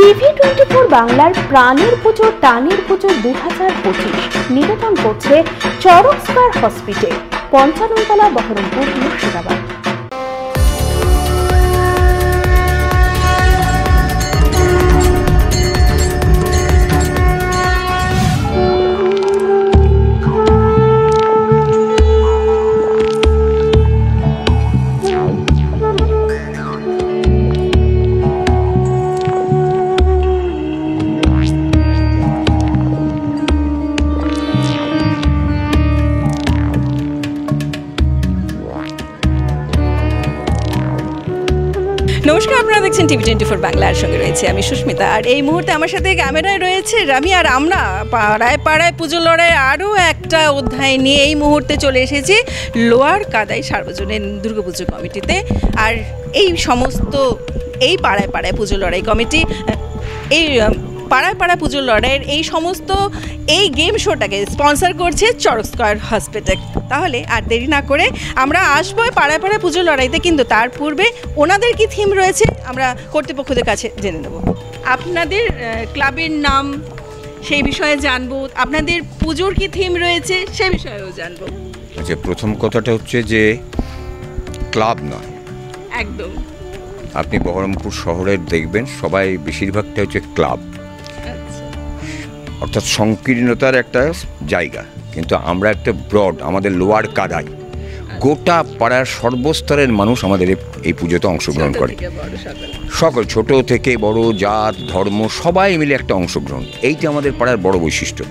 TV24 বাংলার প্রাণের পুজো টানের পুজো 2025 নিবেদন করছে চরক স্কয়ার হসপিটাল, 55 তলা, বহরমপুর, মুর্শিদাবাদ। নমস্কার, আপনারা দেখছেন TV24 বাংলার সঙ্গে রয়েছে আমি সুস্মিতা। আর এই মুহূর্তে আমার সাথে ক্যামেরায় রয়েছে রামি। আর আমরা পাড়ায় পাড়ায় পুজো লড়াই আরও একটা অধ্যায় নিয়ে এই মুহূর্তে চলে এসেছি লোয়ার কাদাই সার্বজনীন দুর্গাপুজো কমিটিতে। আর এই সমস্ত এই পাড়ায় পাড়ায় পুজো লড়াই কমিটি এই পাড়ায় পাড়ায় পুজো লড়াইয়ের এই সমস্ত এই গেম শোটাকে স্পন্সর করছে চরক স্কয়ার হসপিটাল। তাহলে আর দেরি না করে আমরা আসবো পাড়ায় পাড়ায় পুজো লড়াইতে, কিন্তু তার পূর্বে ওনাদের কি থিম রয়েছে আমরা কর্তৃপক্ষদের কাছে জেনে নেব। আপনাদের ক্লাবের নাম সেই বিষয়ে জানবো, আপনাদের পুজোর কি থিম রয়েছে সেই বিষয়েও জানবো। আচ্ছা, প্রথম কথাটা হচ্ছে যে ক্লাব নয়, একদম আপনি বহরমপুর শহরের দেখবেন সবাই বেশিরভাগটা হচ্ছে ক্লাব, অর্থাৎ সংকীর্ণতার একটা জায়গা। কিন্তু আমরা একটা ব্রড, আমাদের লোয়ার কাদাই গোটা পাড়ার সর্বস্তরের মানুষ আমাদের এই পুজোতে অংশগ্রহণ করে। সকল ছোট থেকে বড়, জাত ধর্ম সবাই মিলে একটা অংশগ্রহণ, এইটা আমাদের পাড়ার বড় বৈশিষ্ট্য।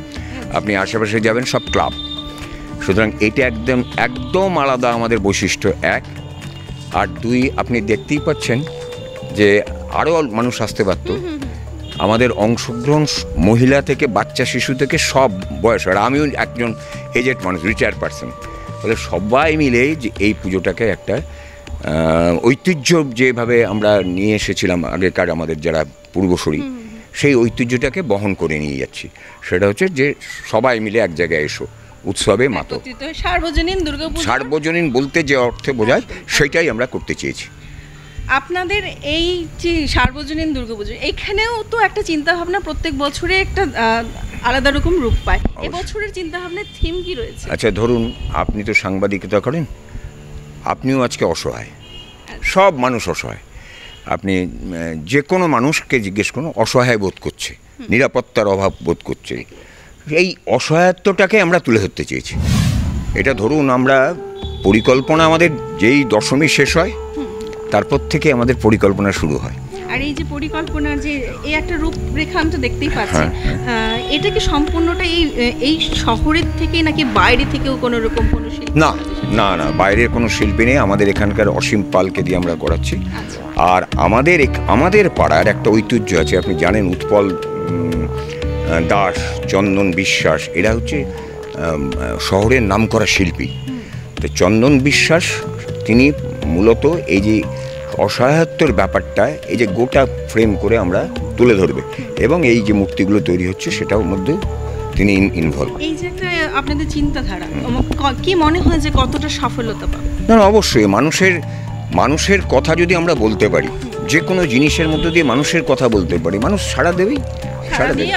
আপনি আশেপাশে যাবেন সব ক্লাব, সুতরাং এটা একদম একদম আলাদা আমাদের বৈশিষ্ট্য এক। আর দুই, আপনি দেখতেই পাচ্ছেন যে আরও মানুষ আসতে পারত। আমাদের অংশগ্রহণ মহিলা থেকে বাচ্চা শিশু থেকে সব বয়স, আর আমিও একজন এজেড মানুষ, রিটায়ার্ড পারসন। তাহলে সবাই মিলেই যে এই পুজোটাকে একটা ঐতিহ্য যেভাবে আমরা নিয়ে এসেছিলাম আগেকার আমাদের যারা পূর্বসূরি, সেই ঐতিহ্যটাকে বহন করে নিয়ে যাচ্ছি। সেটা হচ্ছে যে সবাই মিলে এক জায়গায় এসো, উৎসবে মাতো। সার্বজনীন দুর্গাপুজো, সার্বজনীন বলতে যে অর্থে বোঝায় সেটাই আমরা করতে চেয়েছি। আপনাদের এই যে সার্বজনীন দুর্গাপুজো, এখানেও তো একটা চিন্তাভাবনা প্রত্যেক বছরে একটা আলাদা রকম রূপ পায়। এবছরের চিন্তাভাবনার থিম কি রয়েছে? আচ্ছা, ধরুন আপনি তো সাংবাদিকতা করেন, আপনিও আজকে অসহায়, সব মানুষ অসহায়। আপনি যে কোনো মানুষকে জিজ্ঞেস করুন, অসহায় বোধ করছে, নিরাপত্তার অভাব বোধ করছে। এই অসহায়ত্বটাকে আমরা তুলে ধরতে চেয়েছি। এটা ধরুন আমরা পরিকল্পনা, আমাদের যেই দশমী শেষ হয় তারপর থেকে আমাদের পরিকল্পনা শুরু হয়। আর এই যে পরিকল্পনার যে এই একটা রূপরেখা আমি তো দেখতেই পাচ্ছি, এটা কি সম্পূর্ণটা এই শহরের থেকে নাকি বাইরে থেকেও কোনো রকম কোনো শিল্পী? না না না, বাইরের কোনো শিল্পী নেই, আমাদের এখানকার অসীম পালকে দিয়ে আমরা করাচ্ছি। আর আমাদের পাড়ার একটা ঐতিহ্য আছে, আপনি জানেন, উৎপল দাস, চন্দন বিশ্বাস, এরা হচ্ছে শহরের নামকরা শিল্পী। তো চন্দন বিশ্বাস তিনি মূলত এই যে অসহায়ত্বর ব্যাপারটা এই যে গোটা ফ্রেম করে আমরা তুলে ধরবে, এবং এই যে মূর্তিগুলো তৈরি হচ্ছে সেটার মধ্যে তিনি ইনভলভ। এই যে একটা আপনাদের চিন্তাধারা, কি মনে হয় যে কতটা সফলতা পাবে? না, অবশ্যই মানুষের কথা যদি আমরা বলতে পারি, যে কোনো জিনিসের মধ্যে দিয়ে মানুষের কথা বলতে পারি, মানুষ সাড়া দেবেই।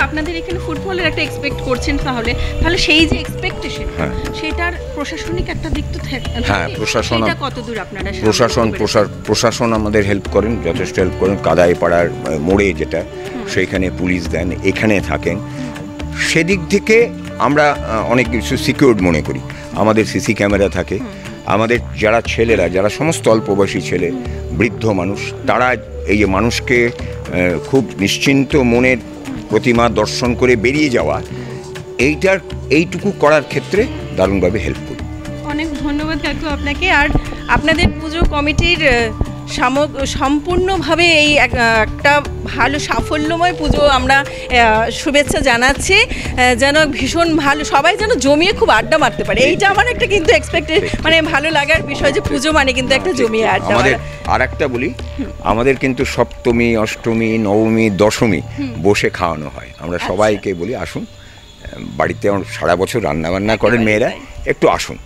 আপনাদের এখানে ফুটবলের একটা এক্সপেক্ট করছেন, তাহলে সেই যে এক্সপেকটেশন, সেটার প্রশাসনিক একটা দিক তো থাকে। হ্যাঁ, প্রশাসন কতদূর আপনারা প্রশাসন আমাদের হেল্প করেন, যথেষ্ট হেল্প করেন। কাদাই পাড়ার মোড়ে যেটা, সেইখানে পুলিশ দেন, এখানে থাকেন। সেদিক থেকে আমরা অনেক কিছু সিকিউরড মনে করি। আমাদের সিসি ক্যামেরা থাকে, আমাদের যারা ছেলেরা, যারা সমস্ত অল্পবয়সী ছেলে, বৃদ্ধ মানুষ, তারা এই যে মানুষকে খুব নিশ্চিন্ত মনের প্রতিমা দর্শন করে বেরিয়ে যাওয়া, এইটুকু করার ক্ষেত্রে দারুণভাবে হেল্প করি। অনেক ধন্যবাদ কাকু আপনাকে। আর আপনাদের পুজো কমিটির সম্পূর্ণভাবে এই একটা ভালো সাফল্যময় পুজো আমরা শুভেচ্ছা জানাচ্ছি। যেন ভীষণ ভালো, সবাই যেন জমিয়ে খুব আড্ডা মারতে পারে, এইটা আমার একটা কিন্তু এক্সপেক্টেড, মানে ভালো লাগার বিষয় যে পুজো মানে কিন্তু একটা জমিয়ে আড্ডা। আমাদের আর একটা বলি, আমাদের কিন্তু সপ্তমী, অষ্টমী, নবমী, দশমী বসে খাওয়ানো হয়। আমরা সবাইকে বলি আসুন, বাড়িতে সারা বছর রান্নাবান্না করেন মেয়েরা, একটু আসুন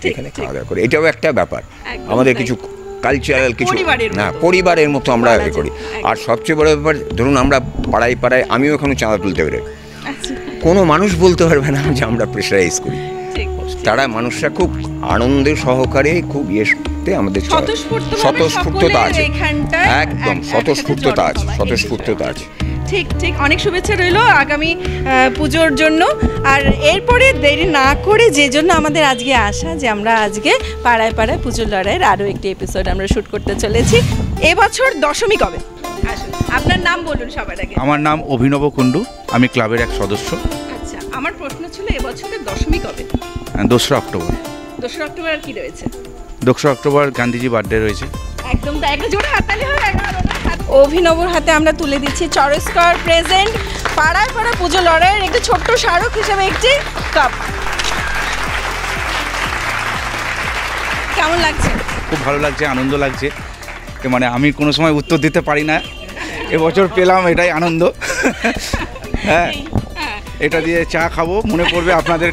এখানে খাওয়া দাওয়া করে। এটাও একটা ব্যাপার। আমাদের কিছু কালচারাল কিছু পরিবারের না, মতো। পরিবারের মতো আমরা বলা এ করি। যায়, আর সবচেয়ে বড় ব্যাপার, ধরুন আমরা পাড়ায় পাড়ায়, আমিও এখনো চাঁদা তুলতে বেরোই, কোনো মানুষ বলতে পারবে না যে আমরা প্রেশারাইজ করি। ঠিক। তারা মানুষরা খুব আনন্দের সহকারে, খুব ইয়েতে আমাদের স্বতঃস্ফূর্ততা আছে, একদম স্বতঃস্ফূর্ততা আছে, স্বতঃস্ফূর্ততা আছে। ঠিক ঠিক, অনেক শুভেচ্ছা রইলো আগামী পুজোর জন্য। আর এরপরে দেরি না করে, যে জন্য আমাদের আজকে আসা, যে আমরা আজকে পাড়ায় পাড়ায় পুজোর লড়াইয়ের আরও একটি এপিসোড আমরা শ্যুট করতে চলেছি। এবছর দশমী কবে? আসুন, আপনার নাম বলুন সবার আগে। আমার নাম অভিনব কুণ্ডু, আমি ক্লাবের এক সদস্য। আচ্ছা, আমার প্রশ্ন ছিল এবছরের দশমী কবে? 2রা অক্টোবর। 2রা অক্টোবর আর কি রয়েছে? 2রা অক্টোবর গান্ধীজি বার্থডে রয়েছে। একদম, তাই একটা জোরে হাততালি হবে। অভিনবর হাতে আমরা তুলে দিচ্ছি চরস্কার প্রেজেন্ট পাড়ায় পাড়ায় পুজো লড়াইয়ের একটি ছোট্ট স্মারক হিসেবে একটি কাপ। কেমন লাগছে? খুব ভালো লাগছে, আনন্দ লাগছে। মানে আমি কোনো সময় উত্তর দিতে পারি না, এবছর পেলাম, এটাই আনন্দ। হ্যাঁ, এটা দিয়ে চা খাবো, মনে পড়বে আপনাদের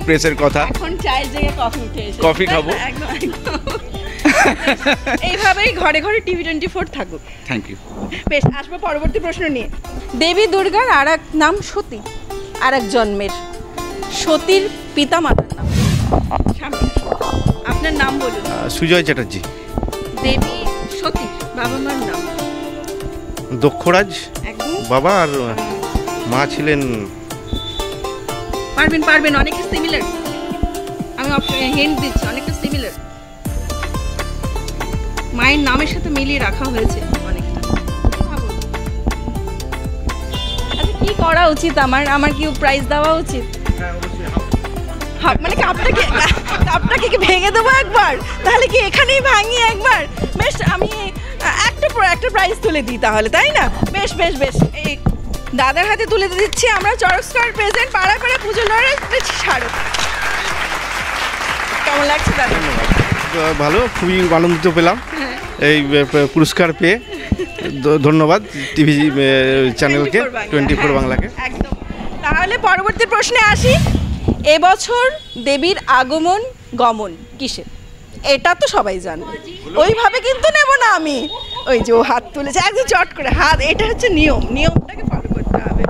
প্রেসের কথা। এখন চায়ের জায়গায় কফি উঠে এসেছে, কফি খাবো। একদম একদম। এইভাবেই ঘরে ঘরে TV24 থাকুক। Thank you. বেশ, আসবো পরবর্তী প্রশ্ন নিয়ে। দেবী দুর্গার আর এক নাম সতী, আর এক জন্মের সতীর পিতা মাতার নাম। সামনে আসুন। আপনার নাম বলুন। সুজয় চ্যাটার্জি। দেবী সতী বাবা মার নাম? দক্ষরাজ একদম বাবা, আর মা ছিলেন। পারবেন পারবেন, অনেকটা সিমিলার। আমি হিন্ট দিচ্ছি, অনেকটা সিমিলার। মায়ের নামের সাথে মিলিয়ে রাখা হয়েছে অনেকটা। ভাবুন। আচ্ছা, কি করা উচিত আমার কি প্রাইজ দেওয়া উচিত? মানে কাপটাকে কি ভেঙে দেবো একবার? তাহলে কি এখানেই ভাঙি একবার? বেশ, আমি একটা প্রাইজ তুলে দিই তাহলে, তাই না? বেশ বেশ বেশ, এই দাদার হাতে তুলে দিচ্ছি আমরা চরস্কার প্রেজেন্ট পাড়ায় পাড়ায় পুজো লড়াই স্মারক। কেমন লাগছে দাদা? ভালো, খুবই আনন্দিত পেলাম এই পুরস্কার পেয়ে। ধন্যবাদ টিভি চ্যানেলকে, 24 বাংলাকে। একদম। তাহলে পরবর্তী প্রশ্নে আসি। এবছর দেবীর আগমন গমন কিসে? এটা তো সবাই জানে, ওইভাবে কিন্তু নেব না আমি। ওই যে ও হাত তুলেছে একদম চট করে হাত, এটা হচ্ছে নিয়মটাকে ফলো করতে হবে।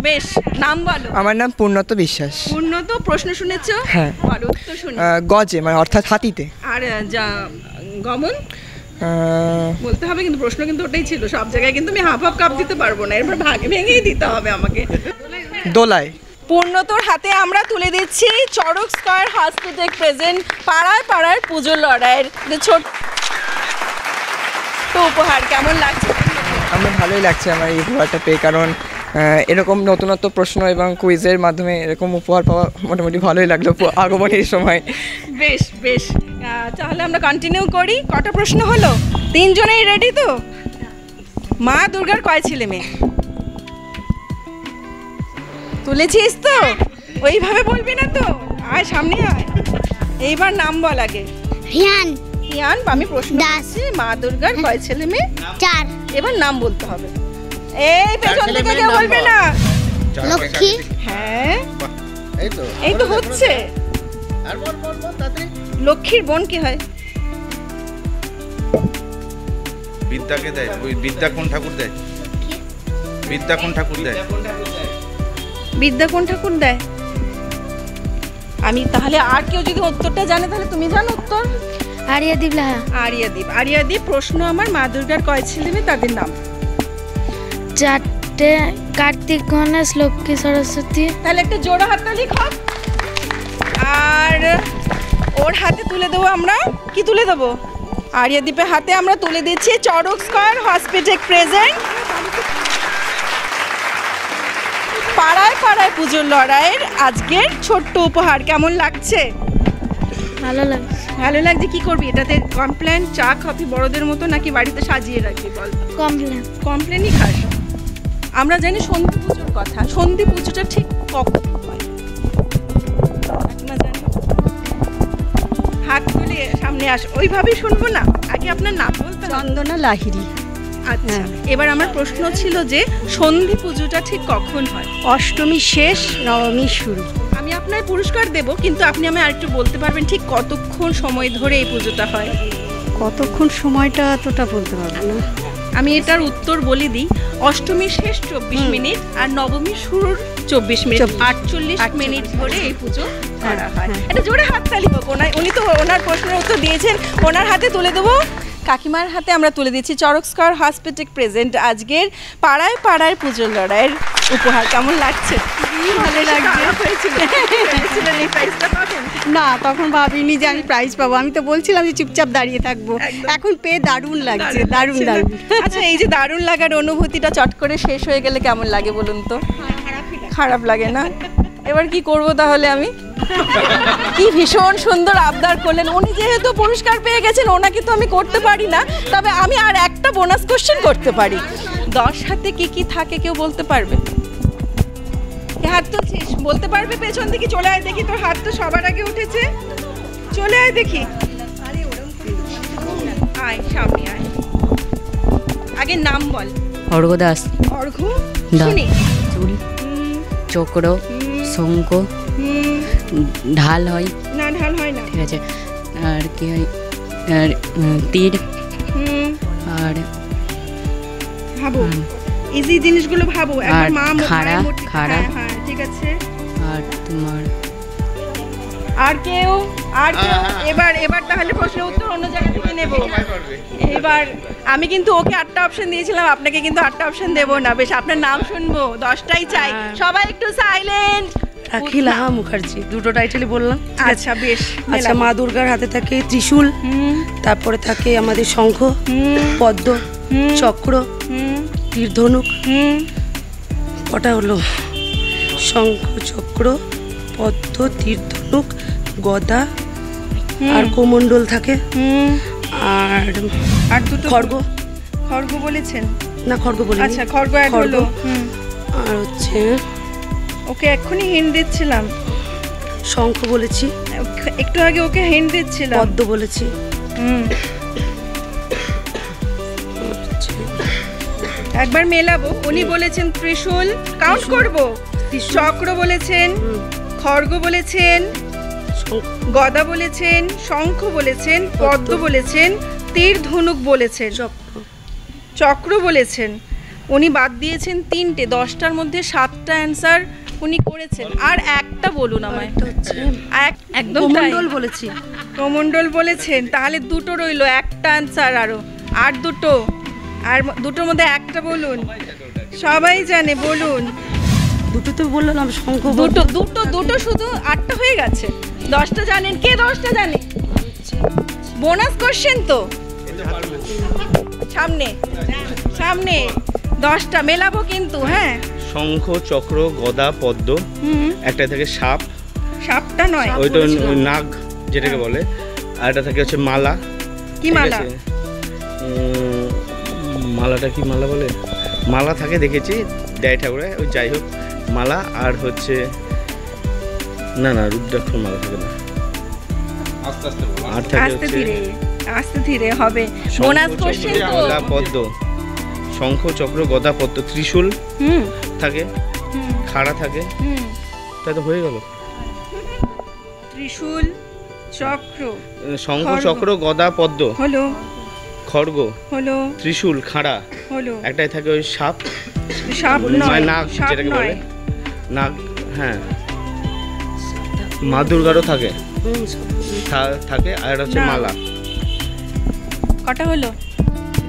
বেশ, নাম বলো। আমার নাম পূর্ণত বিশ্বাস। পূর্ণত, প্রশ্ন শুনেছো? হ্যাঁ। বলো উত্তর শুনি। গজে, মানে অর্থাৎ হাতিতে। আর যা গমন বলতে হবে, কিন্তু প্রশ্ন কিন্তু ওটাই ছিল। সব জায়গায় কিন্তু আমি হাফ কাপ দিতে পারবো না, এরপর ভেঙেই দিতে হবে আমাকে। দোলায়। পূর্ণতর হাতে আমরা তুলে দিচ্ছি চড়ক স্কয়ার হসপিটাল প্রেজেন্ট পাড়ায় পাড়ায় পুজোর লড়াইয়ের ছোট্ট উপহার। কেমন লাগছে? আমার ভালোই লাগছে আমার এই উপহারটা পেয়ে, কারণ এরকম নতুনত্ব প্রশ্ন এবং কুইজের মাধ্যমে এরকম উপহার পাওয়া মোটামুটি ভালোই লাগলো আগমনের সময়। বেশ বেশ, তাহলে আমরা কন্টিনিউ করি। কটা প্রশ্ন হলো? 3 জনেই রেডি তো? মা দুর্গার কয় ছেলে মেয়ে? তুলেছিস তো? ওইভাবে বলবি না তো, আয় সামনে আয়। এইবার নাম বল আগে। হিয়ান, আমি প্রশ্ন করছি, মা দুর্গার কয় ছেলে মেয়ে? 4। এবার নাম বলতে হবে। এই পেছন থেকে কেউ বলবে না। লক্ষ্মী। হ্যাঁ, এই তো হচ্ছে। লক্ষ্মীর বোন কি হয়? বিদ্যাকে দেয়। ওই বিদ্যা কোন ঠাকুর দেয়? বিদ্যা কোন ঠাকুর দেয়? বিদ্যা কোন ঠাকুর দেয়? আমি তাহলে, আর কেউ যদি উত্তরটা জানে তাহলে তুমি জানো উত্তর? আরিয়াদীপ লাহা। আরিয়াদীপ। প্রশ্ন আমার, মা দুর্গার কয় ছেলে মেয়ে, তাদের নাম? 4টে। কার্তিক, গণেশ, লক্ষ্মী, সরস্বতী। তাহলে একটা জোড়া হাততালি খাও। আর ওর হাতে তুলে দেবো আমরা, কি তুলে দেবো? আরিয়াদীপের হাতে আমরা তুলে দিচ্ছি চড়ক স্কয়ার হসপিটাল প্রেজেন্ট পাড়ায় পাড়ায় পুজোর লড়াইয়ের আজকের ছোট্ট উপহার। কেমন লাগছে? ভালো লাগছে। ভালো লাগছে। কি করবি এটাতে? কমপ্লেন, চা, কফি বড়দের মতো, নাকি বাড়িতে সাজিয়ে রাখবি বল? কমপ্লেনই খাস। আমরা জানি সন্ধি পুজোর কথা, সন্ধি পুজোটা ঠিক কখন হয়? না জানি। হাত তুলে সামনে আস, ওইভাবেই শুনবো না। আগে আপনার নাম বলতে। চন্দনা লাহিড়ী। আচ্ছা, এবার আমার প্রশ্ন ছিল যে সন্ধি পুজোটা ঠিক কখন হয়? অষ্টমী শেষ, নবমী শুরু। আমি আপনার পুরস্কার দেব, কিন্তু আপনি আমি আরেকটু বলতে পারবেন ঠিক কতক্ষণ সময় ধরে এই পুজোটা হয়? কতক্ষণ সময়টা তোটা বলতে পারবো না। আমি এটার উত্তর বলে দিই, অষ্টমীর শেষ 24 মিনিট আর নবমীর শুরুর 24 মিনিট, 48 মিনিট ধরে এই পুজো করা হয়। এটা জোরে হাততালি হোক। উনি তো ওনার প্রশ্নের উত্তর দিয়েছেন, ওনার হাতে তুলে দেবো। কাকিমার হাতে আমরা তুলে দিচ্ছি চড়ক স্কয়ার হসপিটাল প্রেজেন্ট আজকের পাড়ায় পাড়ায় পুজোর লড়াইয়ের উপহার। কেমন লাগছে? ভালো লাগছে। এই প্রাইজটা পাবেন? না, তখন ভাবিনি যে আমি প্রাইজ পাবো। আমি তো বলছিলাম যে চুপচাপ দাঁড়িয়ে থাকবো। এখন পেয়ে দারুণ লাগছে, দারুণ দারুণ। আচ্ছা, এই যে দারুণ লাগার অনুভূতিটা চট করে শেষ হয়ে গেলে কেমন লাগে বলুন তো? খারাপ লাগে না? এবার কি করব তাহলে আমি? কি ভীষণ সুন্দর আবদার করলেন। উনি যেহেতু পুরস্কার পেয়ে গেছেন, ওনাকে তো আমি করতে পারি না, তবে আমি আর একটা বোনাস কোশ্চেন করতে পারি। 10 হাতে কি কি থাকে কেউ বলতে পারবে? হাত তুলছিস, বলতে পারবে? পেছন দিকে চলে আয় দেখি, তোর হাত তো সবার আগে উঠেছে। চলে আয় দেখি, আয় সামনে আয়। আগে নাম বল। অর্ঘ্য দাস। অর্ঘ্য দাস। শুনি। চুল, চক্র, শঙ্খ, ঢাল হয়। না, ঢাল হয় না। ঠিক আছে। আর কি হয়? আর তীর। আর ভাবো, ইজি জিনিসগুলো ভাবো। একবার মা খাড়া, খাড়া। হ্যাঁ, ঠিক আছে। আর তোমার আর কেউ? আর কেউ? এবার তাহলে প্রশ্নের উত্তর অন্য জায়গা থেকে নেব। এবার আমি কিন্তু ওকে 8টা অপশন দিয়েছিলাম, আপনাকে কিন্তু 8টা অপশন দেবো না। বেশ, আপনার নাম শুনবো, 10টাই চাই। সবাই একটু সাইলেন্ট। আখিলা মুখার্জি, দুটো টাইটেলই বললাম। আচ্ছা, বেশ। আচ্ছা, মা দুর্গার হাতে থাকে ত্রিশূল, তারপরে থাকে আমাদের শঙ্খ, পদ্ম, চক্র, তীর, ধনুক। কটা হলো? শঙ্খ, চক্র, পদ্ম, তীর, ধনুক, গদা আর কোমণ্ডল থাকে। আর দুটো খড়গ। খড়গ বলেছেন না, খড়গ বলি। আচ্ছা, খড়গ এক হলো। আর হচ্ছে ওকে এক্ষুনি হিন্ট দিচ্ছিলাম। শঙ্খ বলেছি, একটু আগে ওকে হিন্ট দিচ্ছিলাম। পদ্ম বলেছি। একবার মেলাবো। উনি বলেছেন ত্রিশূল, কাউন্ট করব। চক্র বলেছেন, খড়গ বলেছেন, গদা বলেছেন, শঙ্খ বলেছেন, পদ্ম বলেছেন, তীর, ধনুক বলেছেন, চক্র বলেছেন। উনি বাদ দিয়েছেন 3টে, 10টার মধ্যে 7টা অ্যান্সার উনি করেছেন। আর একটা বলুন আমায়। একদম কোমণ্ডল বলেছি। কোমণ্ডল বলেছেন, তাহলে 2টো রইলো, একটা অ্যান্সার আরো। আর 2টো, আর 2টোর মধ্যে একটা বলুন। সবাই জানে, বলুন। 2টো তো বললাম, শঙ্খ। দুটো শুধু, 8টা হয়ে গেছে। 10টা জানেন? কে 10টা জানে? বোনাস কোশ্চেন তো সামনে সামনে। 10টা মেলাবো কিন্তু। হ্যাঁ, শঙ্খ, চক্র, গদা, পদ্ম, একটা থাকে সাপ। সাপটা নয়, ওইটা নাগ যেটাকে বলে। আর একটা থাকে হচ্ছে মালা। কি মালা? মালাটা কি মালা বলে? মালা থাকে, দেখেছি দেয় ঠাকুরে। ওই যাই হোক, মালা। আর হচ্ছে না, রুদ্রাক্ষ মালা থাকে না। আর থাকে আস্তে ধীরে, আস্তে ধীরে হবে। বোনাস কোশ্চেন তো। গদা, পদ্ম, শঙ্খ, চক্র, গদা, পদ্ম, ত্রিশূল থাকে, খাড়া থাকে। তাই তো হয়ে গেল। ত্রিশূল, চক্র, শঙ্খ, চক্র, গদা, পদ্ম হলো, খড়গ হলো, ত্রিশূল, খাড়া হলো। একটাই থাকে ওই সাপ। সাপ নয়, নাগ যেটাকে বলে, নাগ। হ্যাঁ, মা দুর্গারও থাকে। আর হচ্ছে মালা। কটা হলো?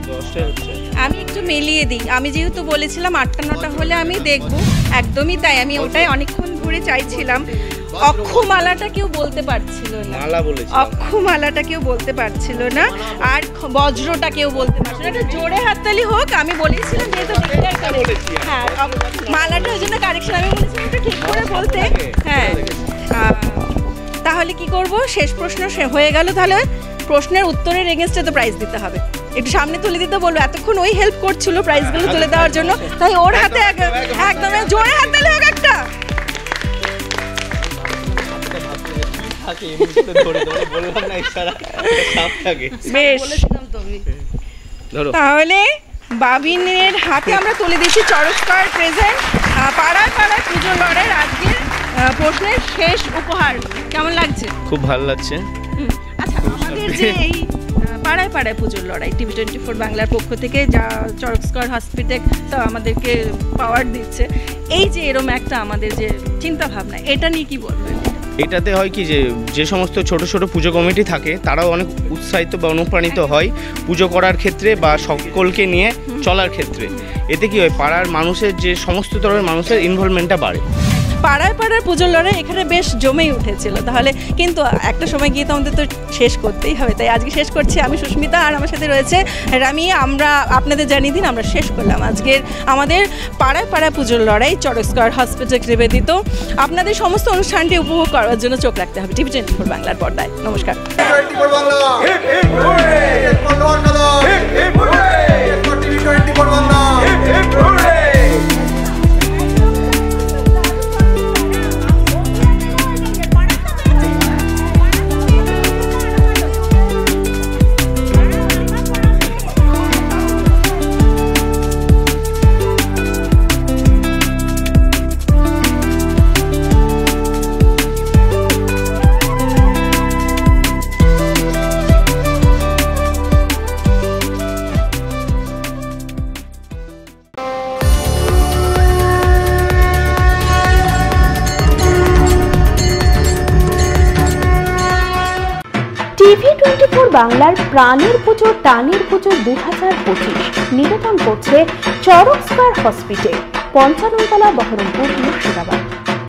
10টা হচ্ছে। আমি একটু মিলিয়ে দিই। আমি যেহেতু বলেছিলাম 8টা 9টা হলে আমি দেখব, একদমই তাই। আমি ওটাই অনেকক্ষণ ধরে চাইছিলাম। অক্ষমালাটা কেউ বলতে পারছিল না। মালা বলেছি। অক্ষমালাটা কেউ বলতে পারছিল না। আর বজ্রটা কেউ বলতে পারছিল না। এটা জোরে হাততালি হোক। আমি বলেছিলাম যেহেতু হ্যাঁ, মালাটা ওই জন্য কারেকশন। আমি বলেছিলাম একটু ঠিক করে বলতে। হ্যাঁ, তাহলে কি করব? শেষ প্রশ্ন হয়ে গেল। তাহলে প্রশ্নের উত্তরের এগেইনস্টে তো প্রাইজ দিতে হবে। একটু সামনে তুলে দিতে বলবো। এতক্ষণ ওই হেল্প করছিল প্রাইজগুলো তুলে দেওয়ার জন্য, তাই ওর হাতে একদম জোরে হাততালি হোক একটা। তাহলে বাবিনের হাতে আমরা তুলে দিচ্ছি চড়ক স্কয়ার প্রেজেন্ট পাড়ায় পাড়ায় পুজো লড়াইয়ের আজকের প্রশ্নের শেষ উপহার। কেমন লাগছে? খুব ভালো লাগছে। আচ্ছা, আমাদের যে এই পাড়ায় পাড়ায় পুজোর লড়াই TV24 বাংলার পক্ষ থেকে যা চরক স্কয়ার হসপিটাল তো আমাদেরকে পাওয়ার দিচ্ছে, এই যে এরকম একটা আমাদের যে চিন্তা ভাবনা, এটা নিয়ে কি বলবেন? এটাতে হয় কি যে সমস্ত ছোট ছোট পুজো কমিটি থাকে তারাও অনেক উৎসাহিত বা অনুপ্রাণিত হয় পুজো করার ক্ষেত্রে বা সকলকে নিয়ে চলার ক্ষেত্রে। এতে কি হয়, পাড়ার মানুষের যে সমস্ত ধরনের মানুষের ইনভলভমেন্টটা বাড়ে। পাড়ায় পাড়ায় পুজোর লড়াই এখানে বেশ জমেই উঠেছিল, তাহলে কিন্তু একটা সময় গিয়ে তো আমাদের তো শেষ করতেই হবে, তাই আজকে শেষ করছি। আমি সুস্মিতা, আর আমার সাথে রয়েছে রামি। আমরা আপনাদের জানিয়ে দিন আমরা শেষ করলাম আজকের আমাদের পাড়ায় পাড়ায় পুজোর লড়াই চরক স্কয়ার হসপিটাল নিবেদিত। আপনাদের সমস্ত অনুষ্ঠানটি উপভোগ করার জন্য চোখ রাখতে হবে TV24 বাংলার পর্দায়। নমস্কার। TV24 বাংলার প্রাণের পুজো টানের পুজো 2025 নিবেদন করছে চরক স্কয়ার হসপিটাল, 55 তলা, বহরমপুর, মুর্শিদাবাদ।